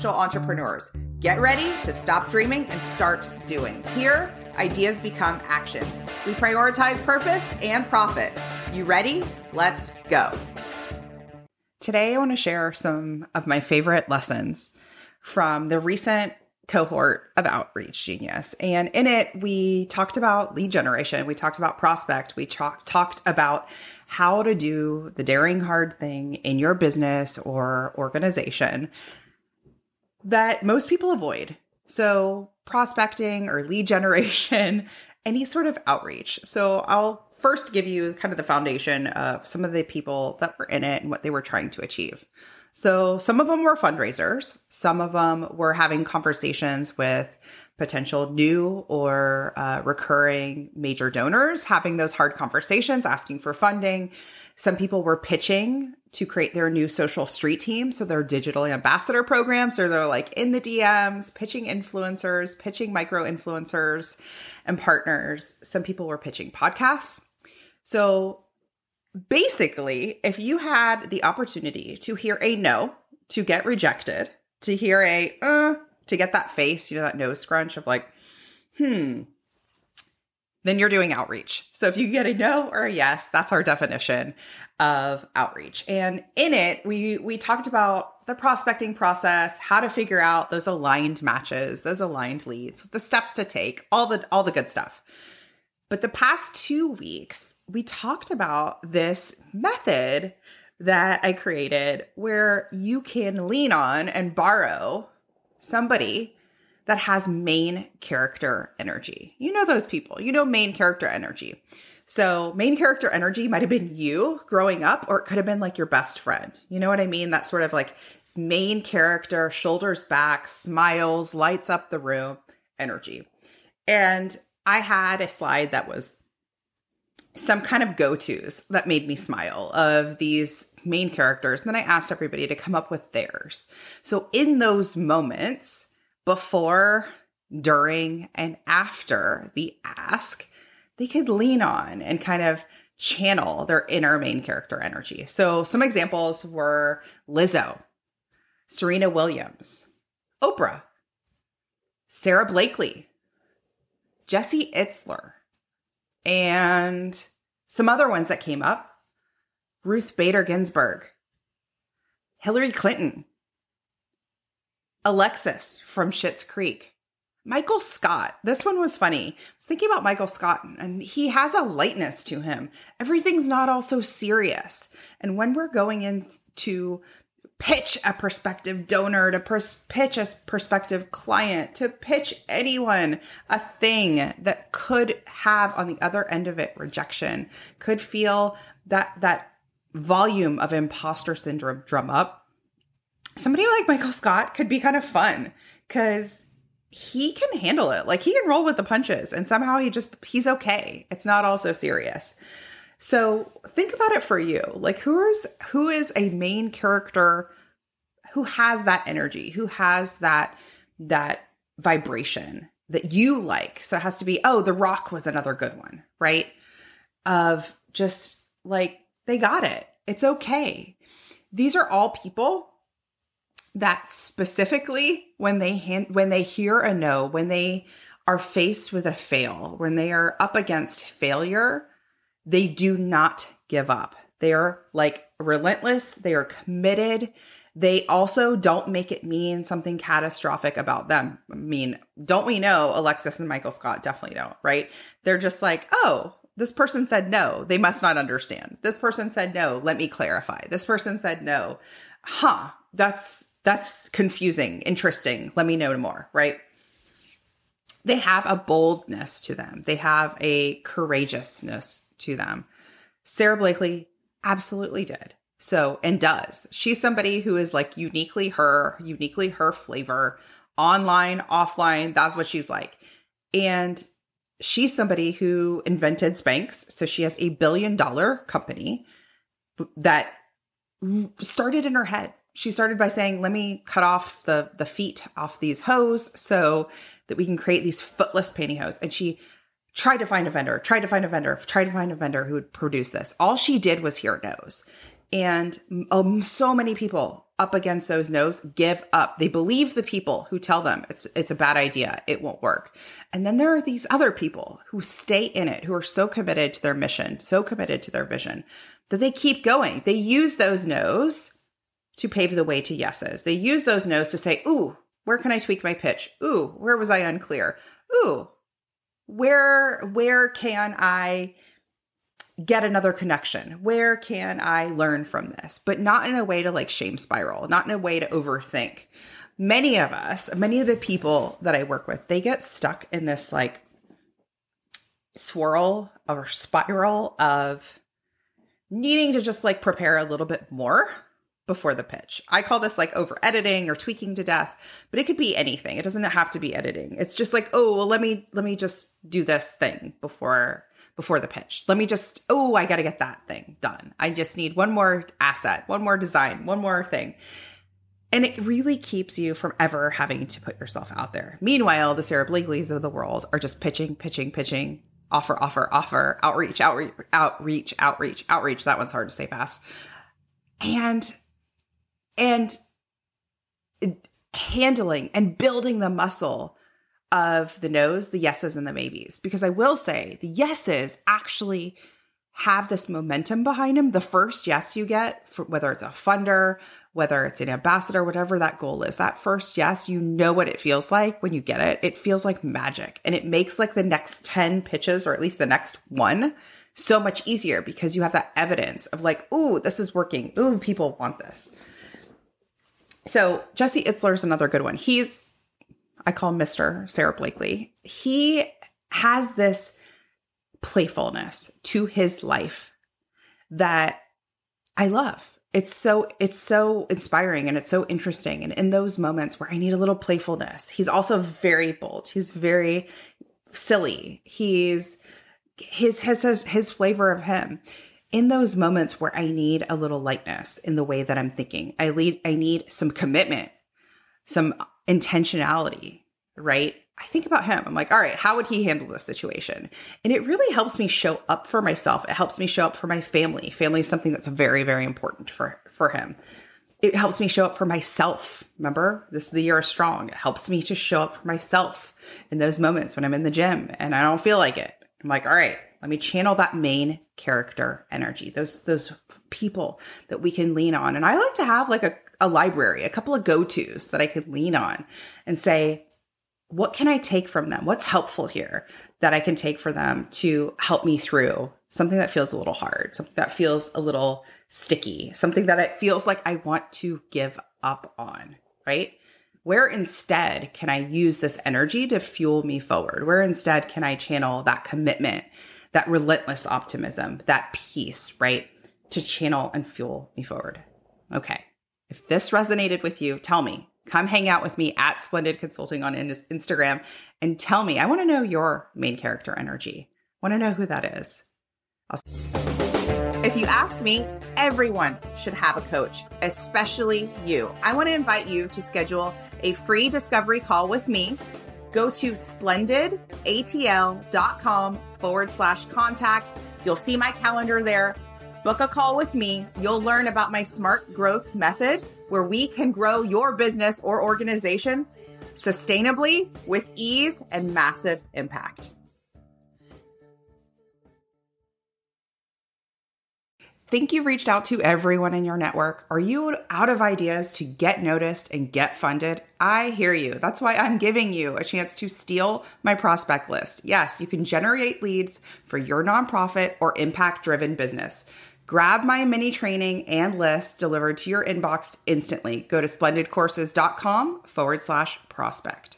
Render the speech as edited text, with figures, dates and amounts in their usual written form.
entrepreneurs. Get ready to stop dreaming and start doing. Here, ideas become action. We prioritize purpose and profit. You ready? Let's go. Today, I want to share some of my favorite lessons from the recent cohort of Outreach Genius. And in it, we talked about lead generation. We talked about prospect. We talked about how to do the daring hard thing in your business or organization that most people avoid. So prospecting or lead generation, any sort of outreach. So I'll first give you kind of the foundation of some of the people that were in it and what they were trying to achieve. So some of them were fundraisers. Some of them were having conversations with potential new or recurring major donors, having those hard conversations, asking for funding. Some people were pitching to create their new social street team. So their digital ambassador programs, or they're like in the DMs, pitching influencers, pitching micro influencers and partners. Some people were pitching podcasts. So basically, if you had the opportunity to hear a no, to get rejected, to hear a to get that face, that nose scrunch of like, then you're doing outreach. So if you get a no or a yes, that's our definition of outreach. And in it, we talked about the prospecting process, how to figure out those aligned matches, those aligned leads, the steps to take, all the good stuff. But the past 2 weeks, we talked about this method that I created where you can lean on and borrow somebody that has main character energy. You know those people. You know main character energy. So main character energy might have been you growing up, or it could have been like your best friend. You know what I mean? That sort of like main character, shoulders back, smiles, lights up the room energy. And I had a slide that was some kind of go-tos that made me smile of these main characters. And then I asked everybody to come up with theirs. So in those moments, before, during, and after the ask, they could lean on and kind of channel their inner main character energy. So some examples were Lizzo, Serena Williams, Oprah, Sarah Blakely, Jesse Itzler, and some other ones that came up, Ruth Bader Ginsburg, Hillary Clinton, Alexis from Schitt's Creek, Michael Scott. This one was funny. I was thinking about Michael Scott, and he has a lightness to him. Everything's not all so serious. And when we're going in to pitch a prospective donor, to pitch a prospective client, to pitch anyone a thing that could have on the other end of it rejection, could feel that volume of imposter syndrome drum up. Somebody like Michael Scott could be kind of fun because he can handle it. Like he can roll with the punches and somehow he's okay. It's not all so serious. So think about it for you. Like who is a main character who has that energy, who has that vibration that you like? So it has to be, The Rock was another good one, right? Of just like, they got it. It's okay. These are all people that specifically when they hear a no, when they are faced with a fail, when they are up against failure, they do not give up. They are like relentless. They are committed. They also don't make it mean something catastrophic about them. I mean, don't we know Alexis and Michael Scott definitely don't, right? They're just like, this person said no. They must not understand. This person said no. Let me clarify. This person said no. That's confusing. Interesting. Let me know more, right? They have a boldness to them. They have a courageousness to them. Sarah Blakely absolutely did. So, and does. She's somebody who is like uniquely her flavor, online, offline. That's what she's like. And she's somebody who invented Spanx. So she has $1 billion company that started in her head. She started by saying, let me cut off the feet off these hose so that we can create these footless pantyhose. And she tried to find a vendor who would produce this. All she did was hear no's. And so many people up against those no's give up. They believe the people who tell them it's a bad idea, it won't work. And then there are these other people who stay in it, who are so committed to their mission, so committed to their vision, that they keep going. They use those no's to pave the way to yeses. They use those no's to say, ooh, where can I tweak my pitch? Ooh, where was I unclear? Ooh, where can I get another connection? Where can I learn from this? But not in a way to like shame spiral, not in a way to overthink. Many of the people that I work with, they get stuck in this like swirl or spiral of needing to just like prepare a little bit more before the pitch. I call this like over editing or tweaking to death, but it could be anything. It doesn't have to be editing. It's just like, oh, well, let me just do this thing before the pitch. I got to get that thing done. I just need one more asset, one more design, one more thing. And it really keeps you from ever having to put yourself out there. Meanwhile, the Sarah Blakeleys of the world are just pitching, offer, outreach. That one's hard to say fast. And handling and building the muscle of the no's, the yeses, and the maybes. Because I will say the yeses actually have this momentum behind them. The first yes you get, for whether it's a funder, whether it's an ambassador, whatever that goal is, that first yes, you know what it feels like when you get it. It feels like magic. And it makes like the next 10 pitches, or at least the next one, so much easier because you have that evidence of like, ooh, this is working. Ooh, people want this. So Jesse Itzler is another good one. I call him Mr. Sarah Blakely. He has this playfulness to his life that I love. It's so inspiring and it's so interesting. And in those moments where I need a little playfulness, he's also very bold. He's very silly. He's his flavor of him. In those moments where I need a little lightness in the way that I'm thinking, I need some commitment, some intentionality, right? I think about him. I'm like, all right, how would he handle this situation? And it really helps me show up for myself. It helps me show up for my family. Family is something that's very, very important for him. It helps me show up for myself. Remember, this is the year of strong. It helps me to show up for myself in those moments when I'm in the gym and I don't feel like it. I'm like, all right, let me channel that main character energy, those people that we can lean on. And I like to have like a library, a couple of go-tos that I could lean on and say, what can I take from them? What's helpful here that I can take for them to help me through something that feels a little hard, something that feels a little sticky, something that it feels like I want to give up on, right? Where instead can I use this energy to fuel me forward? Where instead can I channel that commitment, that relentless optimism, that peace, right? To channel and fuel me forward. Okay. If this resonated with you, tell me. Come hang out with me at Splendid Consulting on Instagram and tell me. I want to know your main character energy. I want to know who that is. If you ask me, everyone should have a coach, especially you. I want to invite you to schedule a free discovery call with me. Go to splendidatl.com/contact. You'll see my calendar there. Book a call with me. You'll learn about my smart growth method, where we can grow your business or organization sustainably with ease and massive impact. Think you've reached out to everyone in your network? Are you out of ideas to get noticed and get funded? I hear you. That's why I'm giving you a chance to steal my prospect list. Yes, you can generate leads for your nonprofit or impact-driven business. Grab my mini training and list delivered to your inbox instantly. Go to splendidcourses.com/prospect.